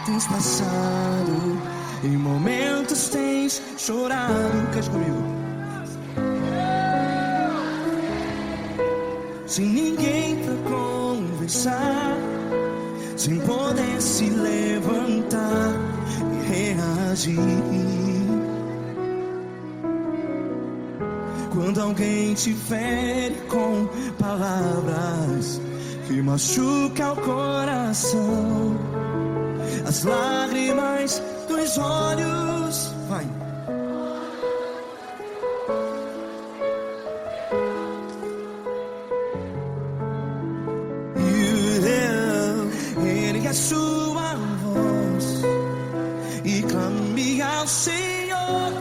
tens passado, em momentos tens chorado. Cante comigo. Sem ninguém pra conversar, sem poder se levantar e reagir. Quando alguém te fere com palavras que machuca o coração, as lágrimas dos olhos, vai. Ergue a sua voz e clame ao Senhor,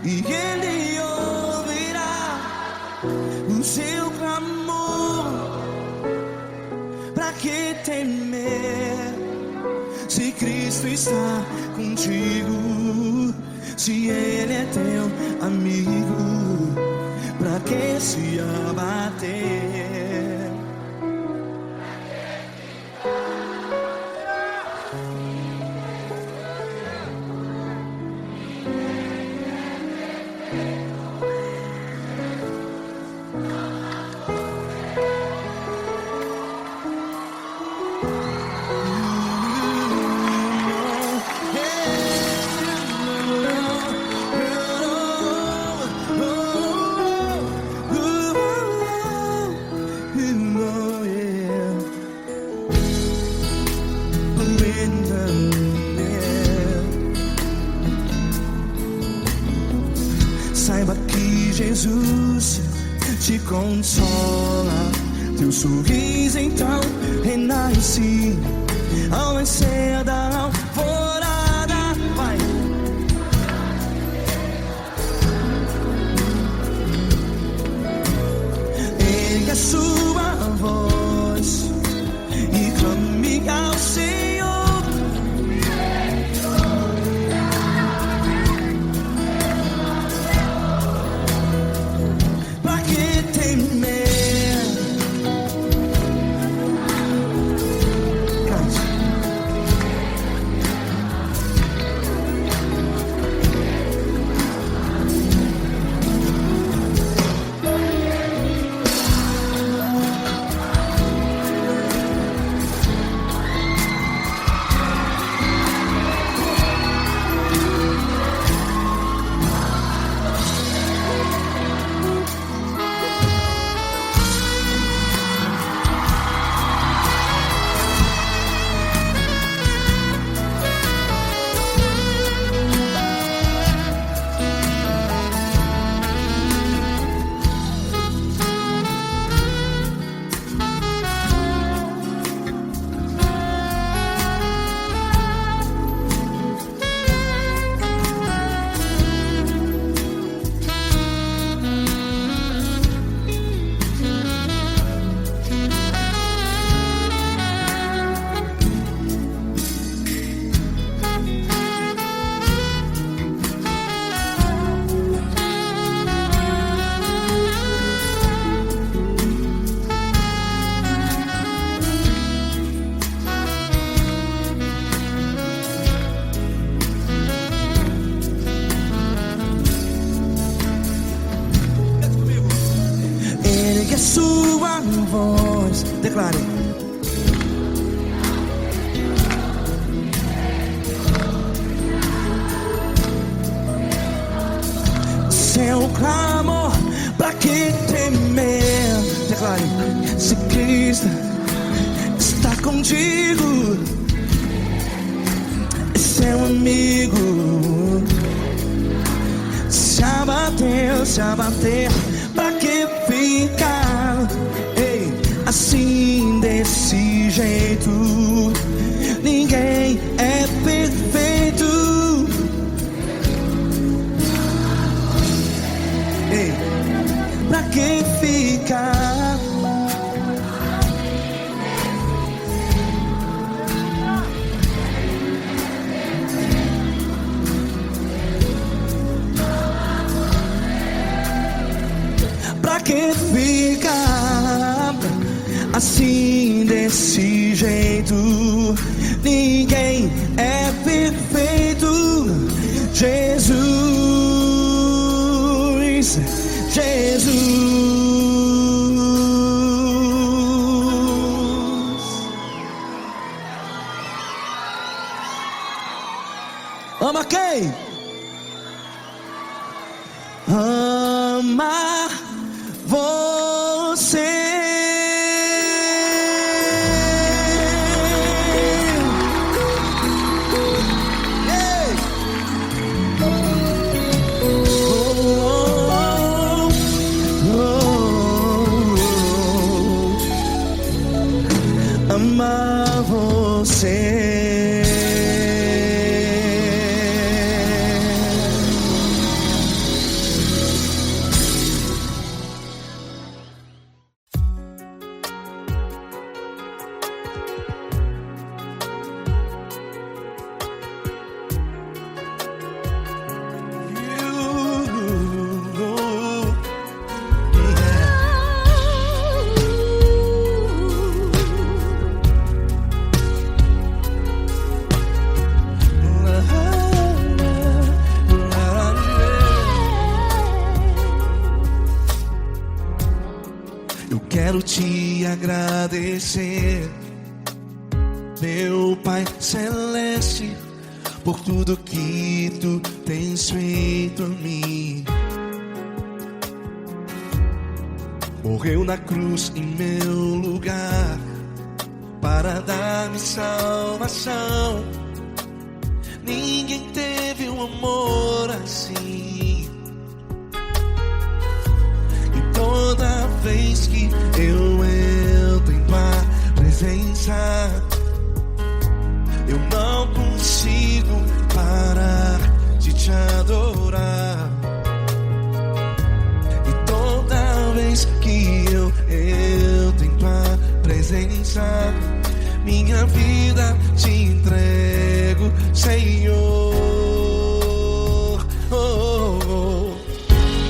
e Ele ouvirá o seu clamor. posso estar contigo se Ele é teu amigo? Pra que se abater? Saiba que Jesus te consola, teu sorriso então renasce ao nascer da alvorada. Vai. Ergue a sua voz e clame ao Senhor. Pra que temer? Cante. Ergue a sua voz, declare. Seu clamor, pra que temer? Declare. Se Cristo está contigo, é seu amigo. Se abater, pra que ficar? Ei, assim desse jeito, ninguém é perfeito. Ei, pra que ficar? Pra que ficar assim desse jeito? Ninguém é perfeito. Jesus, ama quem? Ama você. Amar você. Eu quero te agradecer, meu Pai Celeste, por tudo que tu tens feito a mim. Morreu na cruz em meu lugar para dar-me salvação. Ninguém teve um amor assim. E toda vez que eu entro em tua presença, eu não consigo parar de te adorar. E toda vez que eu entro em tua presença, minha vida te entrego, Senhor. Oh, oh.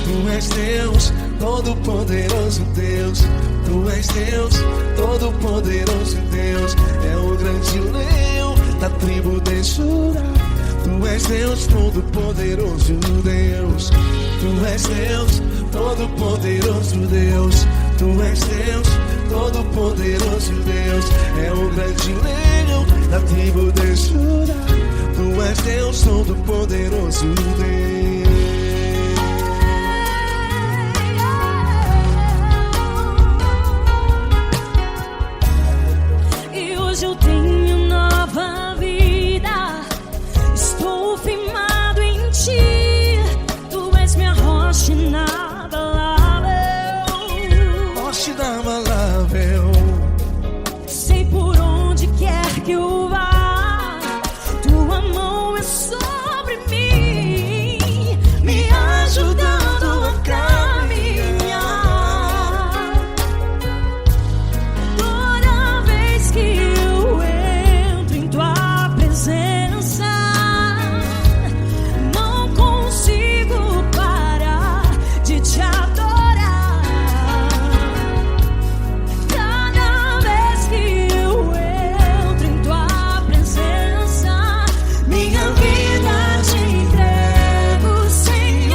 Tu és Deus, todo-poderoso Deus. Tu és Deus, todo-poderoso Deus. É o grande leão da tribo de Judá. Tu és Deus, todo-poderoso Deus. Tu és Deus, todo-poderoso Deus. Tu és Deus, todo-poderoso Deus. É o grande leão da tribo de Judá. Tu és Deus, todo-poderoso Deus. E hoje eu tenho nova vida. Estou firmado em ti. Tu és minha rocha inabalável. Rocha inabalável. Sei por onde quer que eu vá, tua mão é sobre mim, me ajudando a caminhar. Toda vez que eu entro em tua presença, não consigo parar de te adorar. Cada vez que eu entro em tua presença, minha vida te entrego, Senhor.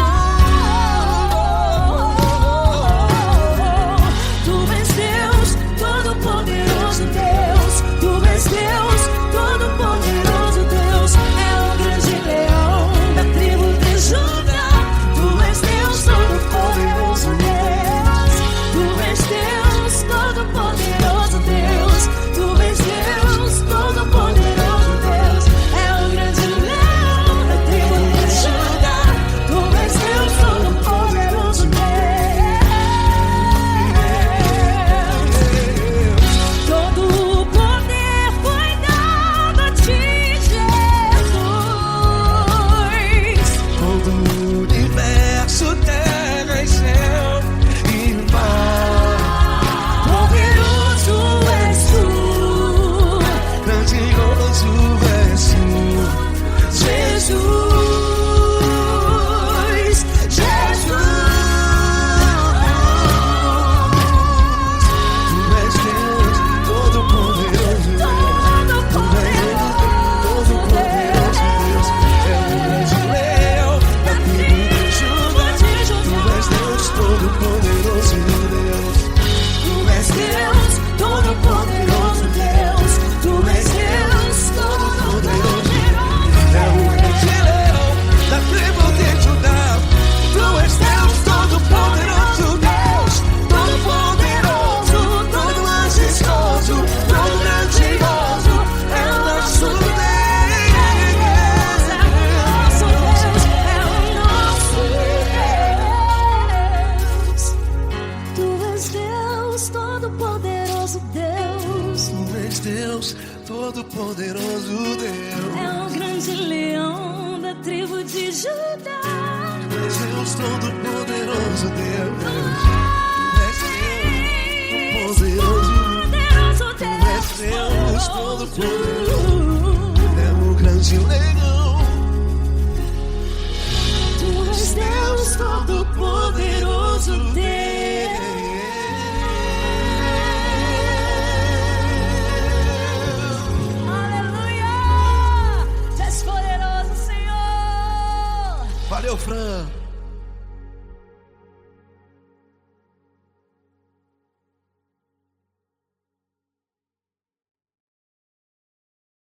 Tu és Deus, todo-poderoso Deus. Tu és Deus, todo-poderoso Deus. É o grande leão da tribo de Judá. Tu és Deus, todo-poderoso Deus. Tu és Deus, todo-poderoso Deus. Tu és Deus, todo-poderoso Deus. É o grande leão da tribo de Judá. Tu és Deus, todo-poderoso Deus. Todo o poder foi dado a ti, Jesus. Todo o universo, terra e céu e mar. Poderoso és tu, Grandioso és tu, Jesus, Jesus. Tu és Deus, todo-poderoso Deus. Todo-poderoso Deus. É o grande leão da tribo de Judá. Tu és Deus, todo-poderoso Deus. Tu és Deus, todo-poderoso Deus. Tu és Deus, todo-poderoso. É o grande leão da tribo de Judá. Tu és Deus, todo-poderoso Deus. Todo-poderoso, todo majestoso, todo grandioso. É o nosso Deus. Nosso Deus é o nosso Deus. Tu és Deus, todo-poderoso Deus. Tu és Deus, todo-poderoso Deus. É o grande leão da tribo de Judá. Tu és Deus, todo-poderoso Deus.